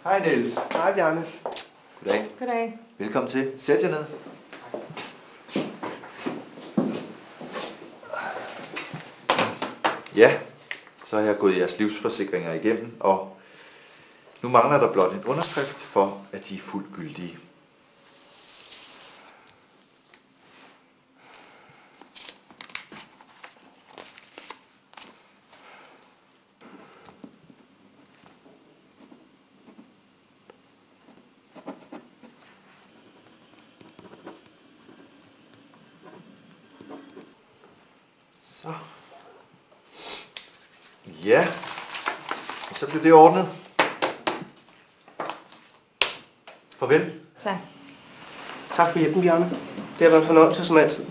Hej Niels. Hej Bjarne. Goddag. Goddag. Velkommen til. Sæt jer ned. Ja, så har jeg gået jeres livsforsikringer igennem, og nu mangler der blot en underskrift for, at de er fuldt gyldige. Så. Ja, og så blev det ordnet. Farvel. Tak. Tak for hjælpen, Bjarne. Det har været en fornøjelse som altid.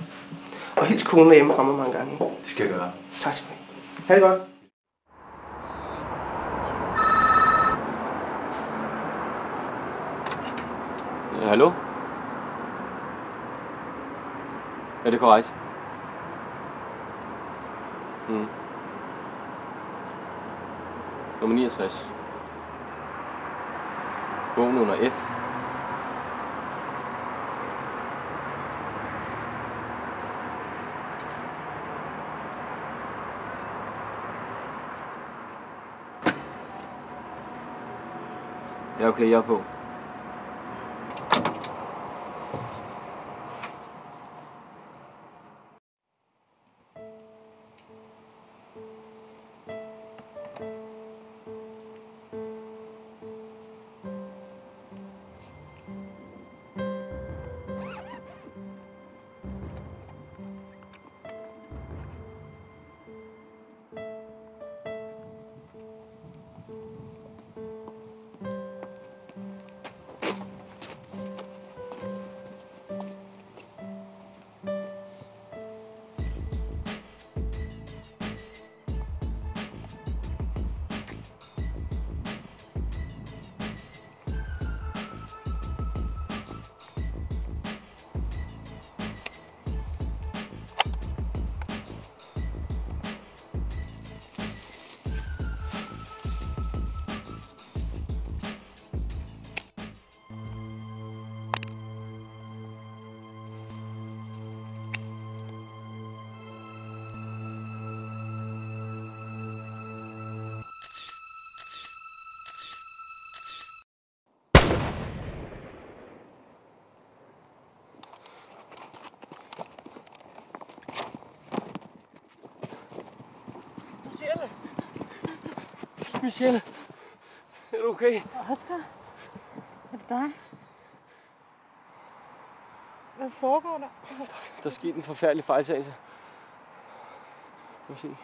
Og hils konen hjemme fra mig mange gange. Det skal jeg gøre. Tak skal du have. Ha' det godt. Hallo? Er det korrekt? Nummer 69. Bogen under F. Ja, okay, jeg er på. Michelle, er du okay? Oscar, er det dig? Hvad foregår der? Der er sket en forfærdelig fejltagelse. Prøv at se.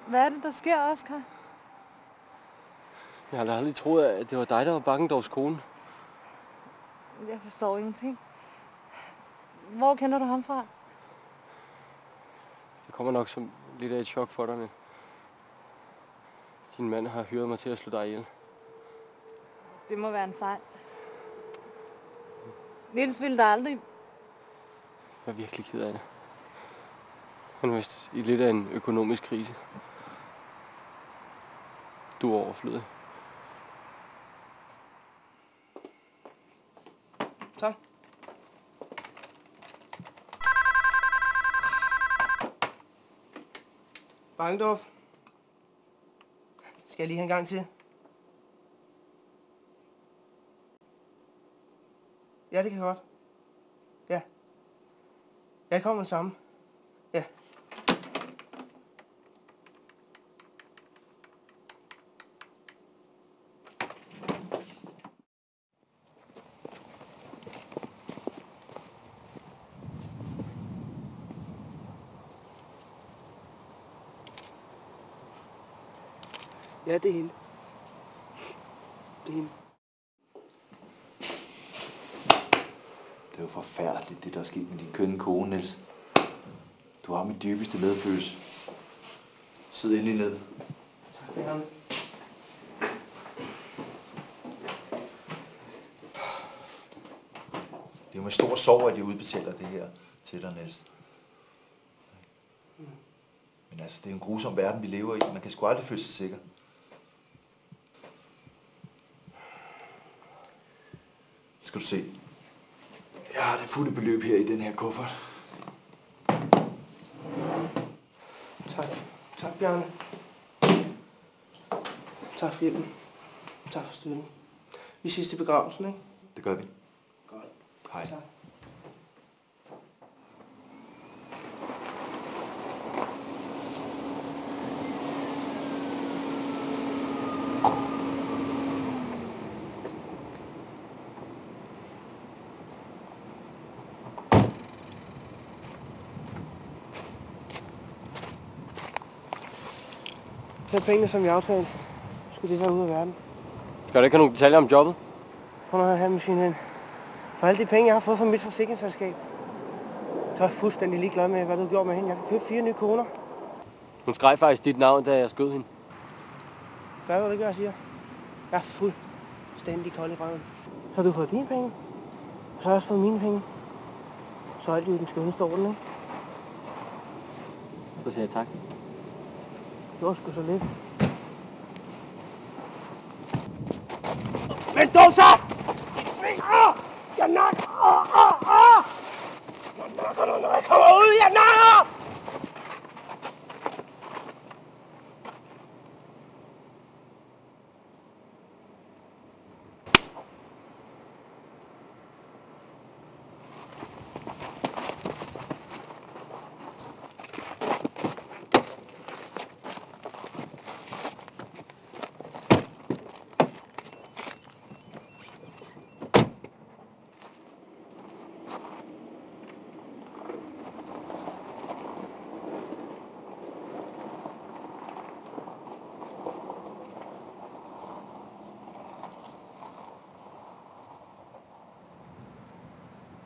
Hvad er det, der sker, Oscar? Jeg har aldrig troet, at det var dig, der var Bakkendorfs kone. Jeg forstår ingenting. Hvor kender du ham fra? Det kommer nok som lidt af et chok for dig, men din mand har hyret mig til at slå dig ihjel. Det må være en fejl. Niels ville da aldrig... Jeg er virkelig ked af det. Han er vist i lidt af en økonomisk krise. Du er overflødig. Tak. Bakkendorf. Skal jeg lige have en gang til? Ja, det kan jeg godt. Ja. Jeg kommer med det samme. Ja. Ja, det er hende. Det er hende. Det er jo forfærdeligt, det der er sket med din kønne kone, Niels. Du har mit dybeste medfølelse. Sid endelig ned. Tak, Bjarne. Det er jo med stor sorg, at jeg udbetaler det her til dig, Niels. Men altså, det er en grusom verden, vi lever i. Man kan sgu aldrig føle sig sikker. Skal du se. Jeg har det fulde beløb her i den her kuffert. Tak. Tak, Bjarne. Tak for hjælpen. Tak for støtten. Vi ses til begravelsen, ikke? Det gør vi. Godt. Hej. Tak. Det er pengene, som vi aftalte. Skulle det være ude af verden. Skal du ikke have nogle detaljer om jobbet? Prøv at have min hen. For alle de penge, jeg har fået fra mit forsikringsselskab, så er jeg fuldstændig ligeglad med, hvad du gjorde med hende. Jeg kan købe 4 nye koner. Hun skreg faktisk dit navn, da jeg skød hende. Hvad vil du gøre, jeg siger? Jeg er fuldstændig kold i røven. Så har du fået dine penge, og så har jeg også fået mine penge. Så er alt jo i den skønneste orden, ikke? Så siger jeg tak. Det var sgu så lidt. Men dog så! Dit svin! Jeg nakker! Jeg nakker dig, når jeg kommer ud! Jeg nakker!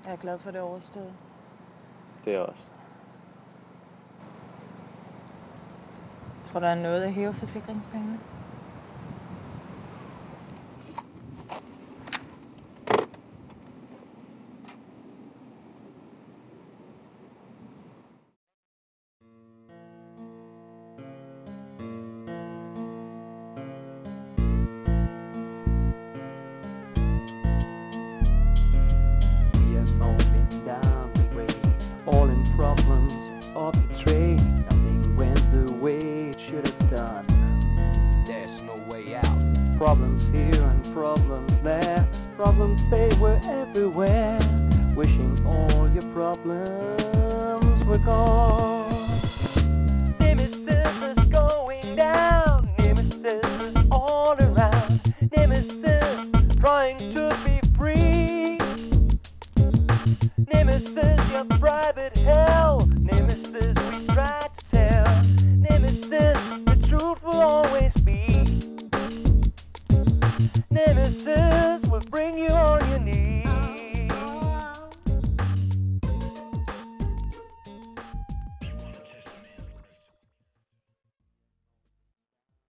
Jeg er glad for det overstået. Det er også. Tror du, der er noget at hæve forsikringspengene? All in problems of the trade. Nothing went the way it should have done. There's no way out. Problems here and problems there. Problems, they were everywhere. Wishing all your problems were gone. Nemesis is going down. Nemesis is all around. Nemesis trying to be free. Nemesis, your private hell. Nemesis, we try to tell. Nemesis, the truth will always be. Nemesis will bring you on your knees.